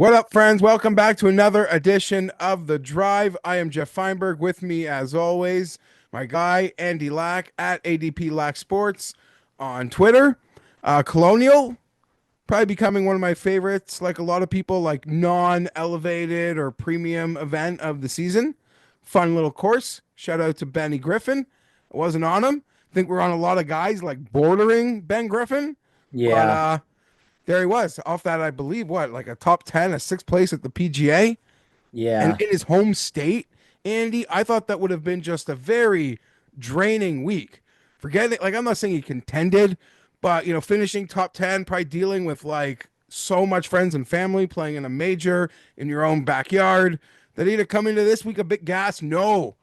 What up, friends? Welcome back to another edition of The Drive. I am Geoff Fienberg. With me, as always, my guy, Andy Lack at ADP Lack Sports on Twitter. Colonial, probably becoming one of my favorites, like a lot of people, like non-elevated or premium event of the season. Fun little course. Shout out to Benny Griffin. I wasn't on him. I think we're on a lot of guys like bordering Ben Griffin, but Yeah, there he was off that, I believe, what, like a top 10, a sixth place at the PGA and yeah. in his home state. Andy, I thought that would have been just a very draining week. Forget it. Like, I'm not saying he contended, but, finishing top 10, probably dealing with like so much friends and family playing in a major in your own backyard that he'd have come into this week a bit gas. No,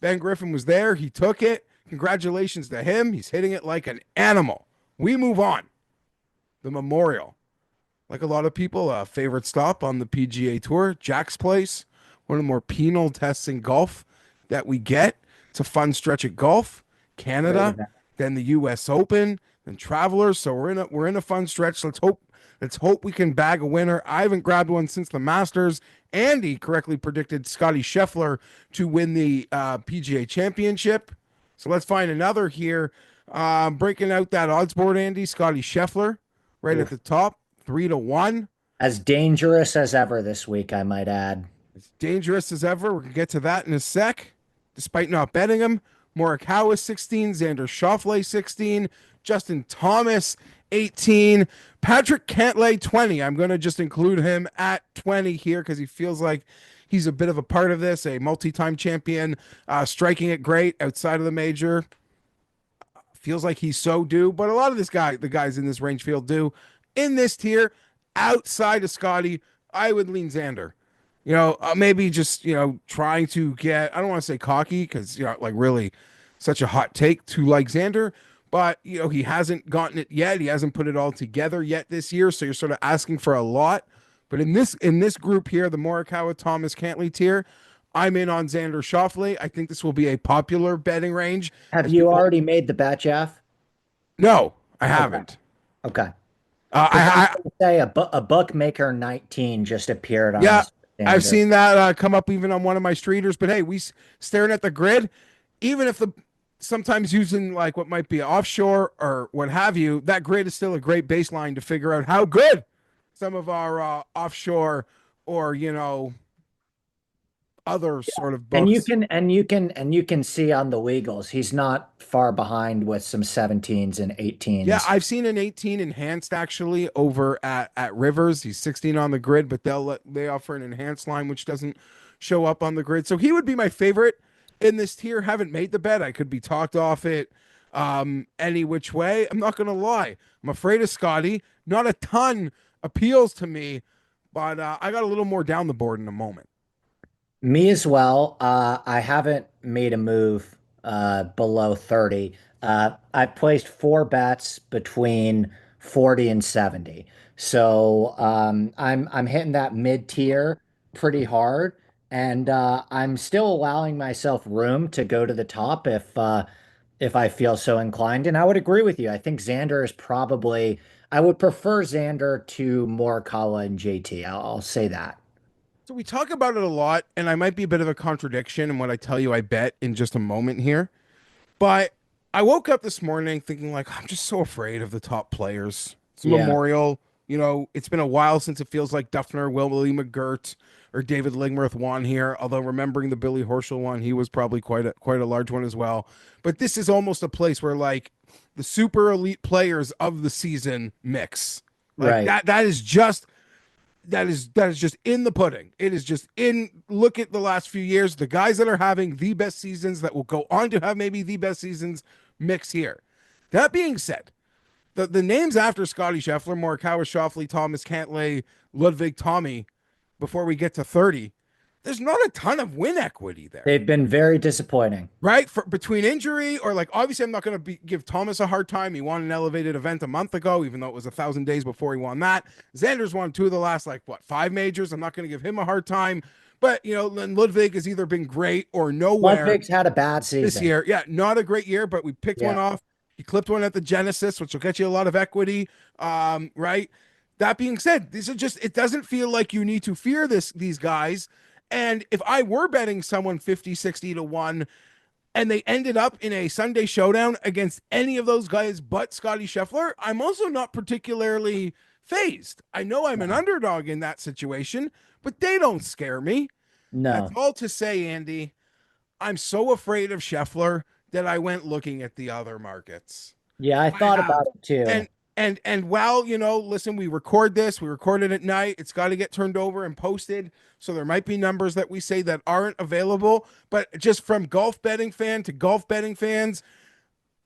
Ben Griffin was there. He took it. Congratulations to him. He's hitting it like an animal. We move on. The Memorial, like a lot of people, a favorite stop on the PGA Tour, Jack's Place, one of the more penal tests in golf that we get. It's a fun stretch of golf. Great Canada, event. then the U.S. Open, then Travelers. So we're in a fun stretch. Let's hope we can bag a winner. I haven't grabbed one since the Masters. Andy correctly predicted Scotty Scheffler to win the PGA Championship. So let's find another here. Breaking out that odds board, Andy. Scotty Scheffler right at Oof. the top, 3-1. As dangerous as ever this week, I might add. As dangerous as ever. We're going to get to that in a sec. Despite not betting him, Morikawa 16, Xander Schauffele 16, Justin Thomas 18, Patrick Cantlay 20. I'm going to just include him at 20 here because he feels like he's a bit of a part of this, a multi-time champion, striking it great outside of the major. Feels like he's so due, but a lot of the guys in this range feel due. In this tier, outside of Scotty, I would lean Xander. Maybe just trying to get. I don't want to say cocky because like really, such a hot take to like Xander, but he hasn't gotten it yet. He hasn't put it all together yet this year, so you're sort of asking for a lot. But in this group here, the Morikawa Thomas Cantley tier, I'm in on Xander Schauffele. I think this will be a popular betting range Have as you people. already made the bet, Jeff? No, I Okay. haven't. Okay. Because I was I going to say a bookmaker 19 just appeared on Yeah, this I've standard. seen that come up even on one of my streeters. But hey, staring at the grid, even if the sometimes using like what might be offshore or what have you, that grid is still a great baseline to figure out how good some of our offshore or other sort of And you books. can see on the Weagles, he's not far behind with some 17s and Yeah, 18s. I've seen an 18 enhanced actually over at Rivers. He's 16 on the grid, but they offer an enhanced line which doesn't show up on the grid. So he would be my favorite in this tier. Haven't made the bet. I could be talked off it any which way. I'm not gonna lie. I'm afraid of Scotty. Not a ton appeals to me, but I got a little more down the board in a moment. Me as well. I haven't made a move below 30. I placed four bets between 40 and 70. So I'm hitting that mid tier pretty hard, and I'm still allowing myself room to go to the top if I feel so inclined. And I would agree with you. I think Xander is probably I would prefer Xander to Morikawa and JT. I'll say that. So we talk about it a lot, and I might be a bit of a contradiction in what I tell you I bet in just a moment here. But I woke up this morning thinking like I'm just so afraid of the top players. It's a Yeah. memorial. It's been a while since it feels like Duffner, Willie McGirt, or David Lingmerth won here. Although remembering the Billy Horschel one, he was probably quite a large one as well. But this is almost a place where like the super elite players of the season mix. Like Right. that is just in the pudding. It is just in. Look at the last few years. The guys that are having the best seasons that will go on to have maybe the best seasons mix here. That being said, the names after Scotty Scheffler, Morikawa, Schauffele, Thomas, Cantlay, Ludwig, Tommy, before we get to 30, there's not a ton of win equity there. They've been very disappointing. Right, for between injury or like obviously I'm not going to give Thomas a hard time. He won an elevated event a month ago, even though it was 1,000 days before he won that. Xander's won two of the last like what 5 majors. I'm not going to give him a hard time, but then Ludwig has either been great or nowhere Ludwig's had a bad this season. year. Yeah, not a great year, but we picked one Yeah. off. He clipped one at the Genesis, which will get you a lot of equity. Right, That being said, these are just, it doesn't feel like you need to fear these guys. And if I were betting someone 50, 60 to 1 and they ended up in a Sunday showdown against any of those guys but Scotty Scheffler, I'm also not particularly phased. I know I'm an No. underdog in that situation, but they don't scare me. That's No. all to say, Andy. I'm so afraid of Scheffler that I went looking at the other markets. Yeah, I I thought have. about it too. And and while, listen, we record this, we record it at night. It's got to get turned over and posted. So there might be numbers that we say that aren't available, but just from golf betting fan to golf betting fans,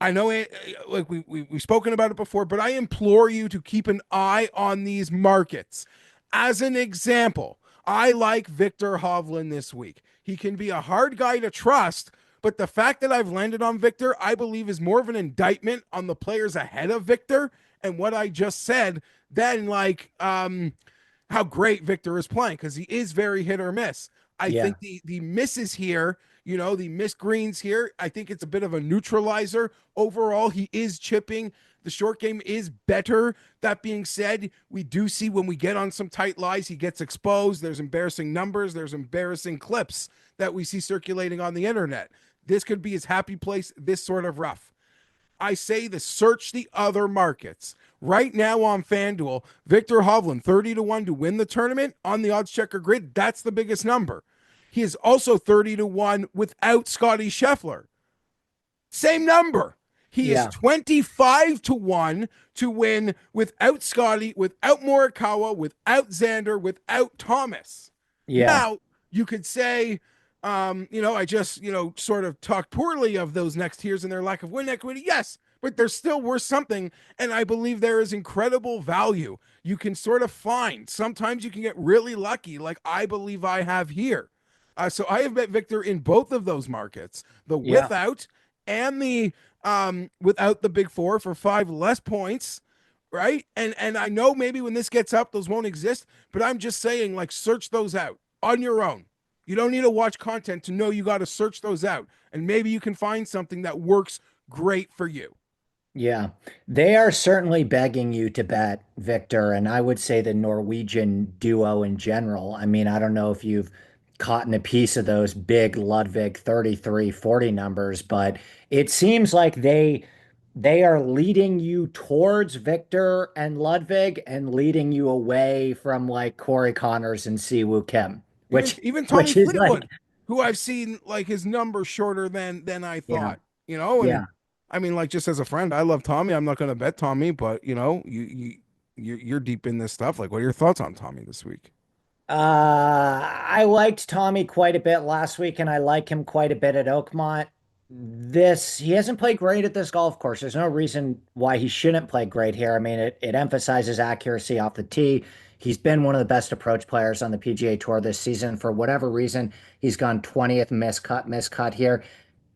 I know it, like we've spoken about it before, but I implore you to keep an eye on these markets. As an example, I like Victor Hovland this week. He can be a hard guy to trust, but the fact that I've landed on Victor, I believe, is more of an indictment on the players ahead of Victor and what I just said than how great Victor is playing, because he is very hit or miss. I Yeah. think the misses here, the missed greens here, I think it's a bit of a neutralizer. Overall, he is chipping. The short game is better. That being said, we do see when we get on some tight lies, he gets exposed. There's embarrassing numbers, there's embarrassing clips that we see circulating on the internet. This could be his happy place, this sort of rough. I say to search the other markets. Right now on FanDuel, Victor Hovland, 30 to 1 to win the tournament on the odds checker grid. That's the biggest number. He is also 30 to 1 without Scotty Scheffler. Same number. He is Yeah. 25 to 1 to win without Scotty, without Morikawa, without Xander, without Thomas. Yeah. Now, you could say, I just, sort of talked poorly of those next tiers and their lack of win equity. Yes, but they're still worth something. And I believe there is incredible value you can sort of find. Sometimes you can get really lucky, like I believe I have here. So I have bet Victor in both of those markets, the Yeah. without and the without the big four for 5 less points, right? And I know maybe when this gets up, those won't exist, but I'm just saying, like, search those out on your own. You don't need to watch content to know you got to search those out, and maybe you can find something that works great for you. Yeah, they are certainly begging you to bet Victor, and I would say the Norwegian duo in general. I mean, I don't know if you've caught in a piece of those big Ludwig 33, 40 numbers, but it seems like they are leading you towards Victor and Ludwig and leading you away from like Corey Connors and Siwoo Kim, Even which even Tommy which is like, Fleetwood, who I've seen like his number shorter than I yeah, thought, and yeah. I mean, like, just as a friend, I love Tommy. I'm not going to bet Tommy, but you're deep in this stuff. Like, what are your thoughts on Tommy this week? I liked Tommy quite a bit last week, and I like him quite a bit at Oakmont. He hasn't played great at this golf course. There's no reason why he shouldn't play great here. I mean, it emphasizes accuracy off the tee. He's been one of the best approach players on the PGA Tour this season. For whatever reason, he's gone 20th miscut here.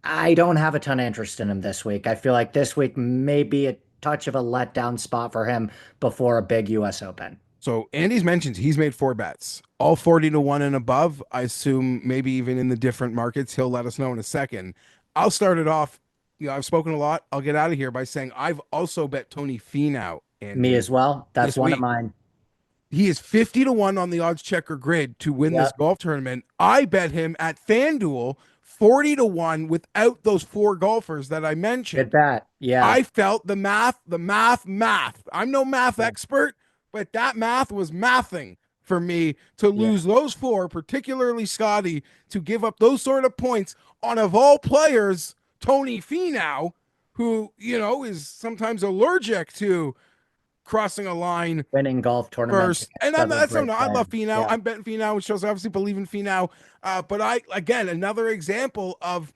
I don't have a ton of interest in him this week. I feel like this week may be a touch of a letdown spot for him before a big US Open. So Andy's mentioned he's made 4 bets, all 40 to 1 and above. I assume maybe even in the different markets. He'll let us know in a second. I'll start it off. I've spoken a lot. I'll get out of here by saying I've also bet Tony Finau, Me Andy, as well. That's this one of week. mine. He is 50 to 1 on the odds checker grid to win this Yep. golf tournament. I bet him at FanDuel 40 to 1 without those 4 golfers that I Good mentioned. bet. Yeah. I felt the math. I'm no math Yeah. expert, but that math was mathing for me to Yeah. lose those 4, particularly Scotty, to give up those sort of points on, of all players, Tony Finau, who, is sometimes allergic to crossing a line Winning golf tournaments first. against And other that's great no, I love players. Finau. Yeah. I'm betting Finau, which shows I obviously believe in Finau. But again, another example of,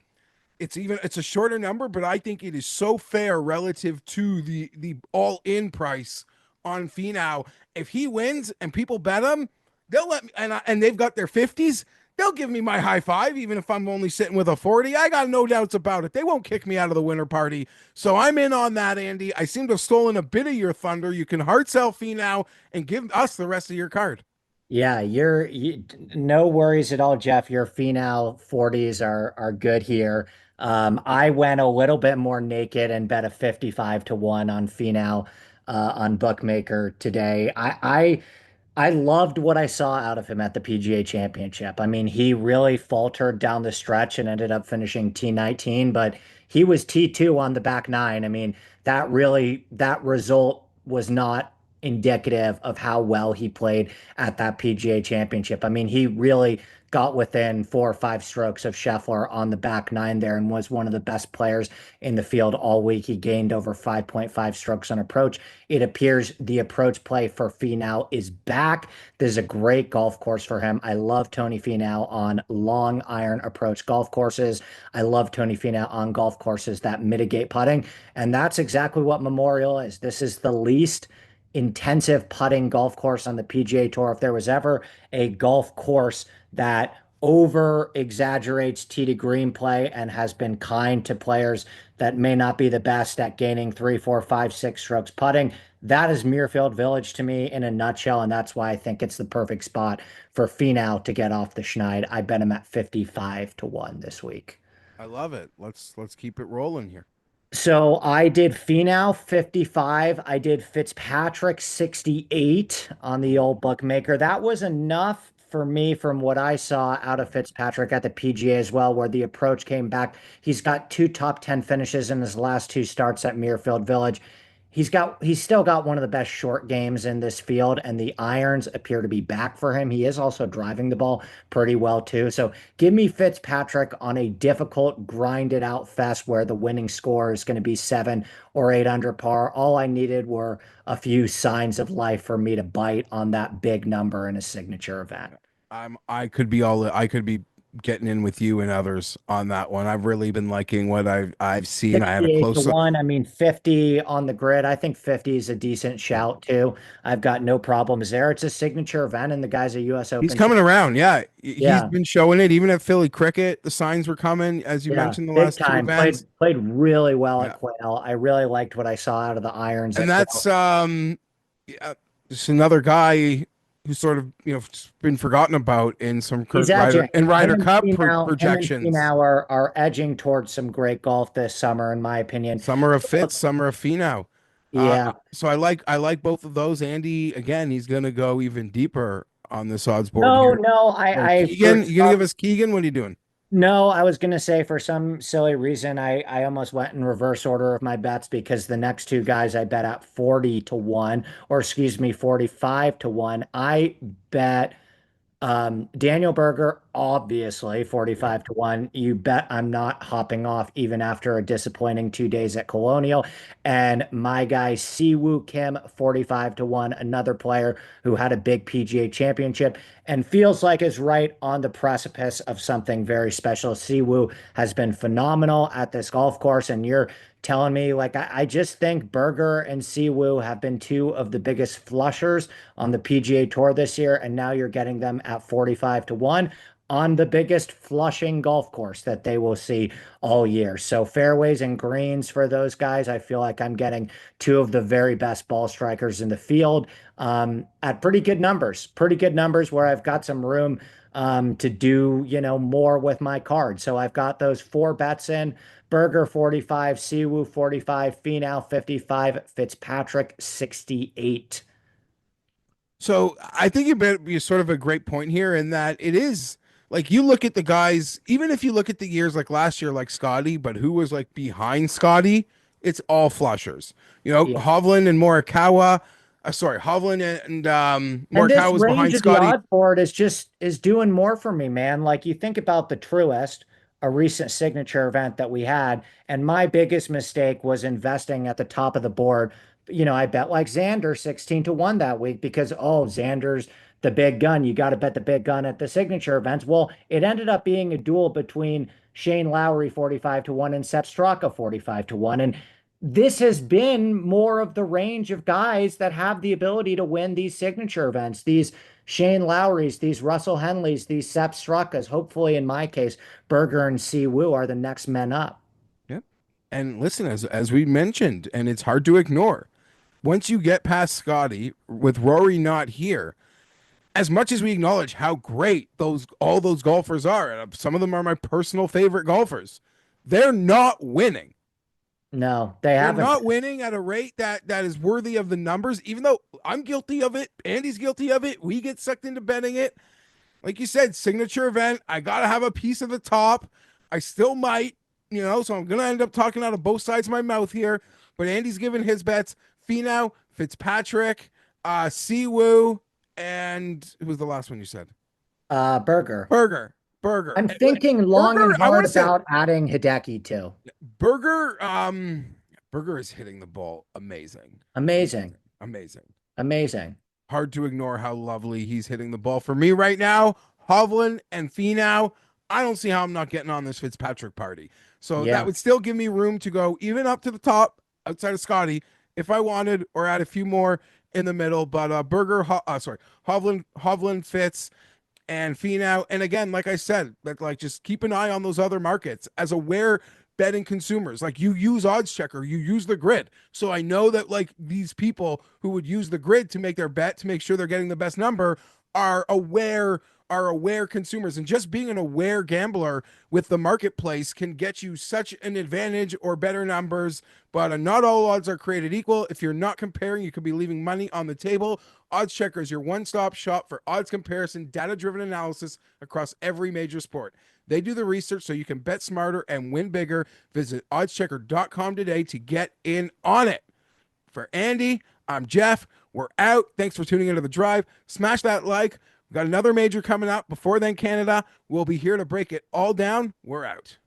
it's a shorter number, but I think it is so fair relative to the all in price on Finau. If he wins and people bet him, they'll let me, and they've got their 50s. They'll give me my high five, even if I'm only sitting with a 40. I got no doubts about it. They won't kick me out of the winter party. So I'm in on that, Andy. I seem to have stolen a bit of your thunder. You can hard sell Finau and give us the rest of your card. Yeah, no worries at all, Jeff. Your Finau 40s are good here. I went a little bit more naked and bet a 55 to 1 on Finau. on Bookmaker today. I loved what I saw out of him at the PGA Championship. I mean, he really faltered down the stretch and ended up finishing T19, but he was T2 on the back nine. I mean, that result was not indicative of how well he played at that PGA Championship. I mean, he really got within 4 or 5 strokes of Scheffler on the back nine there and was one of the best players in the field all week. He gained over 5.5 strokes on approach. It appears the approach play for Finau is back. This is a great golf course for him. I love Tony Finau on long iron approach golf courses. I love Tony Finau on golf courses that mitigate putting. And that's exactly what Memorial is. This is the least intensive putting golf course on the PGA Tour. If there was ever a golf course that over exaggerates tee to green play and has been kind to players that may not be the best at gaining 3, 4, 5, 6 strokes putting. That is Muirfield Village to me in a nutshell, and that's why I think it's the perfect spot for Finau to get off the schneid. I bet him at 55 to 1 this week. I love it. Let's keep it rolling here. So I did Finau 55. I did Fitzpatrick 68 on the Ooh. old bookmaker. That was enough for me from what I saw out of Fitzpatrick at the PGA as well, where the approach came back. He's got two top 10 finishes in his last two starts at Muirfield Village. He's still got one of the best short games in this field, and the irons appear to be back for him. He is also driving the ball pretty well too. So give me Fitzpatrick on a difficult, grinded out fest where the winning score is going to be 7 or 8 under par. All I needed were a few signs of life for me to bite on that big number in a signature event. I could be getting in with you and others on that one. I've really been liking what I've seen. I had a 68 to close look. 1. I mean, 50 on the grid. I think 50 is a decent shout too. I've got no problems there. It's a signature event, and the guy's a US He's Open coming champ. around. Yeah. He's Yeah, been showing it even at Philly Cricket. The signs were coming, as you yeah, mentioned, the big last two time. events. Played really well at Yeah. Quail. I really liked what I saw out of the irons And at that's Quail. yeah, just another guy who's sort of, been forgotten about in some He's current edging. Ryder Cup Him and projections. Finau are edging towards some great golf this summer, in my opinion. Summer of Fitz, summer of Finau. Yeah. So I like both of those. Andy, again, he's gonna go even deeper on this odds board No, here. no, Or I for Keegan, you gonna give us Keegan? What are you doing? no, I was gonna say for some silly reason I almost went in reverse order of my bets because the next two guys I bet at 40 to 1, or excuse me, 45 to 1. I bet Daniel Berger, obviously, 45 to 1. You bet I'm not hopping off even after a disappointing 2 days at Colonial. And my guy, Siwoo Kim, 45 to 1, another player who had a big PGA championship and feels like is right on the precipice of something very special. Siwoo has been phenomenal at this golf course, and you're telling me, like, I just think Berger and Siwoo have been two of the biggest flushers on the PGA Tour this year, and now you're getting them at 45 to 1 on the biggest flushing golf course that they will see all year. So fairways and greens for those guys, I feel like I'm getting two of the very best ball strikers in the field at pretty good numbers where I've got some room to do, more with my card. So I've got those four bets in. Berger 45, Siwoo 45, Finau 55, Fitzpatrick 68. So I think you sort of a great point here in that it is like you look at the guys, even if you look at the years like last year, like Scotty, but who was like behind Scotty, it's all flushers. Yeah. Hovland and Morikawa. Sorry, Hovland and And this Morikawa was range behind of the Scotty. odd board is doing more for me, man. Like you think about the Truest, a recent signature event that we had, and my biggest mistake was investing at the top of the board. I bet like Xander 16 to 1 that week because Xander's the big gun. You got to bet the big gun at the signature events. Well, it ended up being a duel between Shane Lowry 45 to 1 and Sepp Straka 45 to 1. And this has been more of the range of guys that have the ability to win these signature events, these Shane Lowry's, these Russell Henleys, these Sepp Strakas. Hopefully, in my case, Berger and Siwoo are the next men up. Yep. And listen, as we mentioned, and it's hard to ignore, once you get past Scotty with Rory not here, as much as we acknowledge how great all those golfers are, and some of them are my personal favorite golfers, they're not winning. No, they They're haven't. not winning at a rate that is worthy of the numbers, even though I'm guilty of it. Andy's guilty of it. We get sucked into betting it. Like you said, signature event. I got to have a piece of the top. I still might, so I'm going to end up talking out of both sides of my mouth here. But Andy's given his bets. Finau, Fitzpatrick, Siwoo, and who was the last one you said? Burger. Burger. Burger. I'm And, like, thinking long and Burger, I want hard to say about adding Hideki too. Burger, Burger is hitting the ball amazing. Amazing. Amazing. Amazing. Hard to ignore how lovely he's hitting the ball. For me right now, Havlin and Finau, I don't see how I'm not getting on this Fitzpatrick party. So that Yeah. would still give me room to go even up to the top outside of Scotty if I wanted, or add a few more in the middle. But Havlin, Fitz, and Finau. And again, like I said, like just keep an eye on those other markets as aware betting consumers. Like you use Oddschecker, you use the grid. So I know that like these people who would use the grid to make their bet to make sure they're getting the best number are aware consumers, and just being an aware gambler with the marketplace can get you such an advantage or better numbers. But not all odds are created equal. If you're not comparing, you could be leaving money on the table. Oddschecker is your one-stop shop for odds comparison, data-driven analysis across every major sport. They do the research so you can bet smarter and win bigger. Visit oddschecker.com today to get in on it. For Andy, I'm Geoff. We're out. Thanks for tuning into The Drive. Smash that like. We've got another major coming up. Before then, Canada. We'll be here to break it all down. We're out.